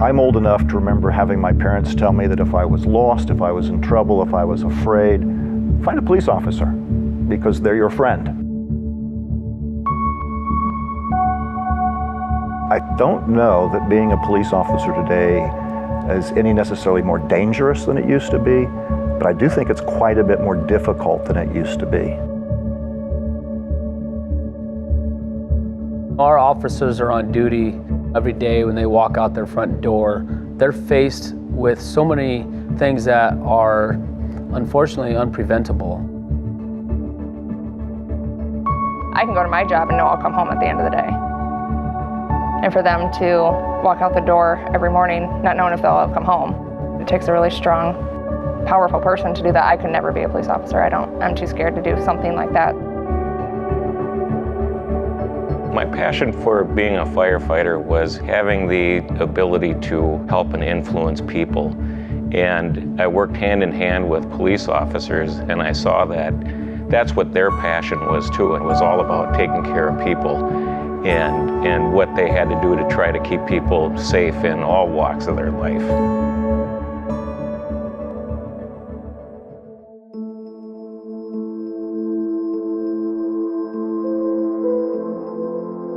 I'm old enough to remember having my parents tell me that if I was lost, if I was in trouble, if I was afraid, find a police officer, because they're your friend. I don't know that being a police officer today is any necessarily more dangerous than it used to be, but I do think it's quite a bit more difficult than it used to be. Our officers are on duty every day when they walk out their front door. They're faced with so many things that are unfortunately unpreventable. I can go to my job and know I'll come home at the end of the day. And for them to walk out the door every morning not knowing if they'll ever come home, it takes a really strong, powerful person to do that. I could never be a police officer. I'm too scared to do something like that. My passion for being a firefighter was having the ability to help and influence people. And I worked hand in hand with police officers, and I saw that that's what their passion was too. It was all about taking care of people and what they had to do to try to keep people safe in all walks of their life.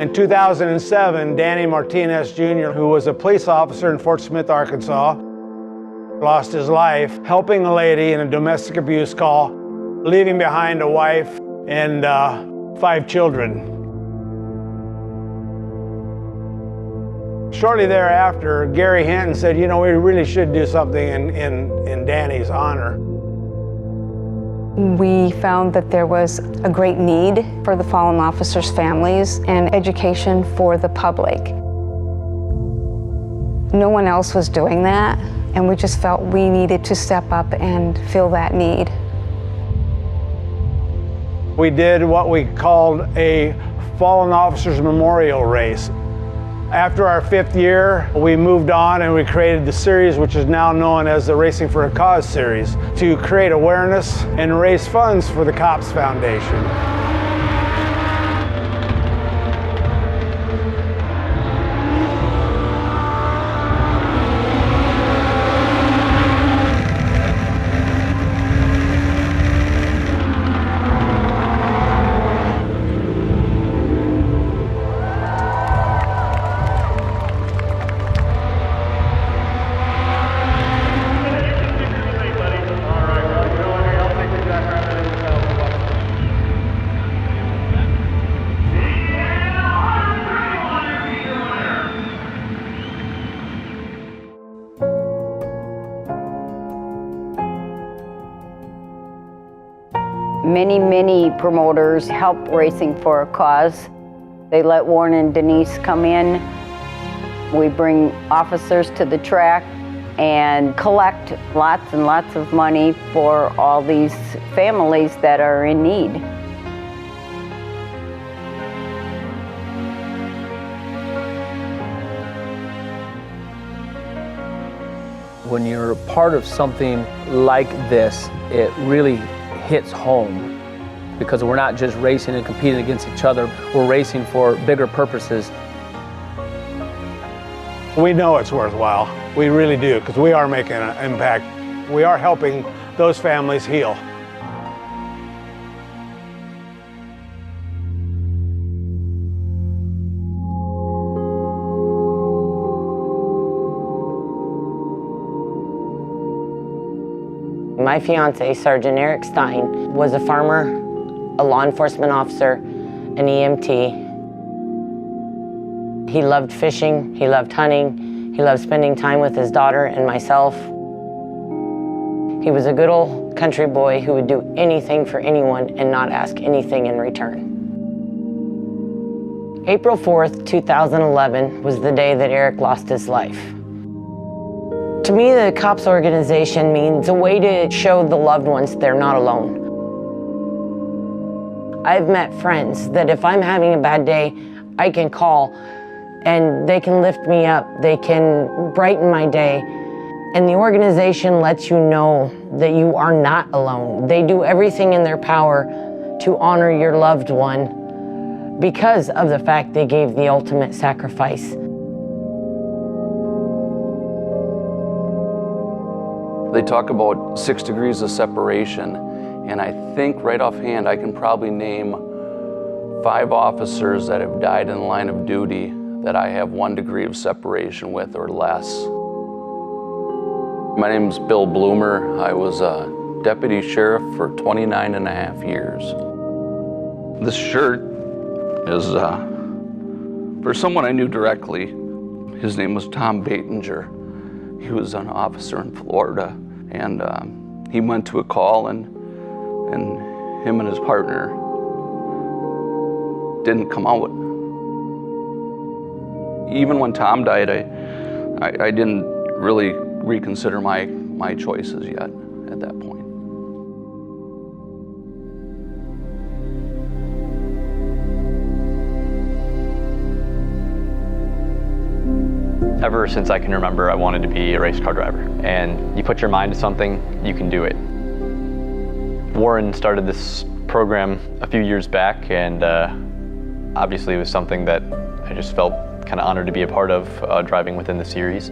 In 2007, Danny Martinez Jr., who was a police officer in Fort Smith, Arkansas, lost his life helping a lady in a domestic abuse call, leaving behind a wife and 5 children. Shortly thereafter, Gary Hinton said, you know, we really should do something in Danny's honor. We found that there was a great need for the fallen officers' families and education for the public. No one else was doing that, and we just felt we needed to step up and fill that need. We did what we called a Fallen Officers Memorial Race. After our 5th year, we moved on and we created the series, which is now known as the Racing for a Cause series, to create awareness and raise funds for the COPS Foundation. Many promoters help Racing for a Cause. They let Warren and Denise come in. We bring officers to the track and collect lots and lots of money for all these families that are in need. When you're part of something like this, it really hits home, because we're not just racing and competing against each other, we're racing for bigger purposes. We know it's worthwhile. We really do, because we are making an impact. We are helping those families heal. My fiance, Sergeant Eric Stein, was a farmer, a law enforcement officer, an EMT. He loved fishing, he loved hunting, he loved spending time with his daughter and myself. He was a good old country boy who would do anything for anyone and not ask anything in return. April 4th, 2011 was the day that Eric lost his life. To me, the COPS organization means a way to show the loved ones they're not alone. I've met friends that if I'm having a bad day, I can call and they can lift me up, they can brighten my day. And the organization lets you know that you are not alone. They do everything in their power to honor your loved one because of the fact they gave the ultimate sacrifice. They talk about 6 degrees of separation, and I think right offhand I can probably name 5 officers that have died in the line of duty that I have 1 degree of separation with or less. My name is Bill Bloomer. I was a deputy sheriff for 29 and a half years. This shirt is for someone I knew directly. His name was Tom Batinger. He was an officer in Florida, and he went to a call, and him and his partner didn't come out. Even when Tom died, I didn't really reconsider my choices yet at that point. Ever since I can remember, I wanted to be a race car driver. And you put your mind to something, you can do it. Warren started this program a few years back, and obviously it was something that I just felt kind of honored to be a part of, driving within the series.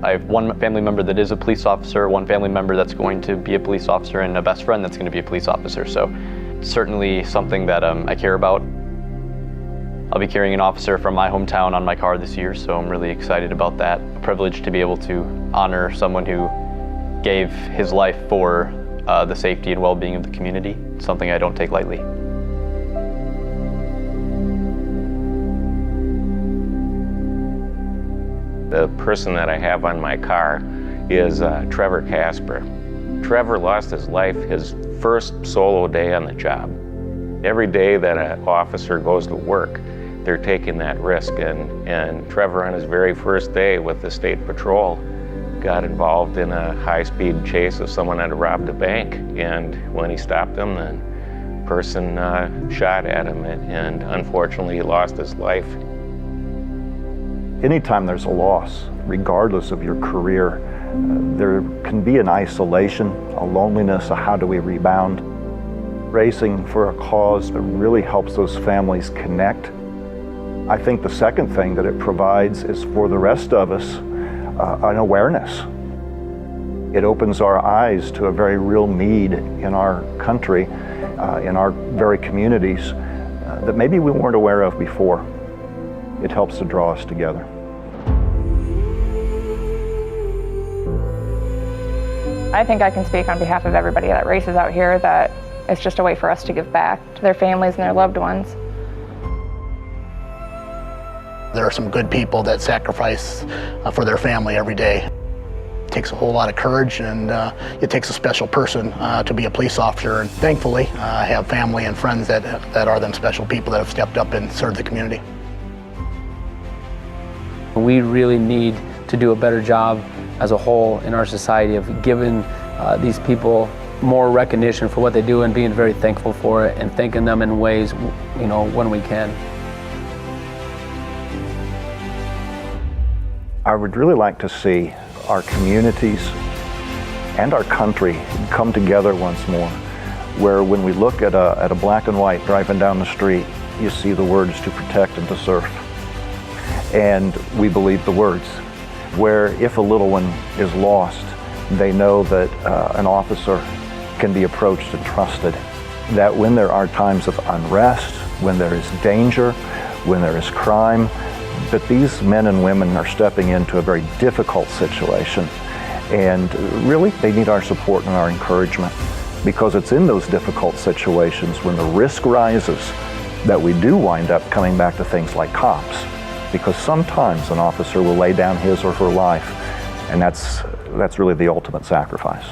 I have one family member that is a police officer, one family member that's going to be a police officer, and a best friend that's going to be a police officer. So certainly something that I care about. I'll be carrying an officer from my hometown on my car this year, so I'm really excited about that. A privilege to be able to honor someone who gave his life for the safety and well-being of the community. It's something I don't take lightly. The person that I have on my car is Trevor Casper. Trevor lost his life his first solo day on the job. Every day that an officer goes to work, they're taking that risk, and Trevor on his very first day with the state patrol got involved in a high-speed chase of someone that had robbed a bank, and when he stopped them, the person shot at him, and unfortunately he lost his life. Anytime there's a loss, regardless of your career, there can be an isolation, a loneliness, a how do we rebound. Racing for a cause that really helps those families connect. I think the second thing that it provides is for the rest of us an awareness. It opens our eyes to a very real need in our country, in our very communities, that maybe we weren't aware of before. It helps to draw us together. I think I can speak on behalf of everybody that races out here that it's just a way for us to give back to their families and their loved ones. There are some good people that sacrifice for their family every day. It takes a whole lot of courage, and it takes a special person to be a police officer. And thankfully, I have family and friends that are them special people that have stepped up and served the community. We really need to do a better job as a whole in our society of giving these people more recognition for what they do and being very thankful for it and thanking them in ways, when we can. I would really like to see our communities and our country come together once more, where when we look at a black and white driving down the street, you see the words to protect and to serve. And we believe the words, where if a little one is lost, they know that an officer can be approached and trusted. That when there are times of unrest, when there is danger, when there is crime, that these men and women are stepping into a very difficult situation. And really, they need our support and our encouragement, because it's in those difficult situations when the risk rises that we do wind up coming back to things like cops, because sometimes an officer will lay down his or her life, and that's really the ultimate sacrifice.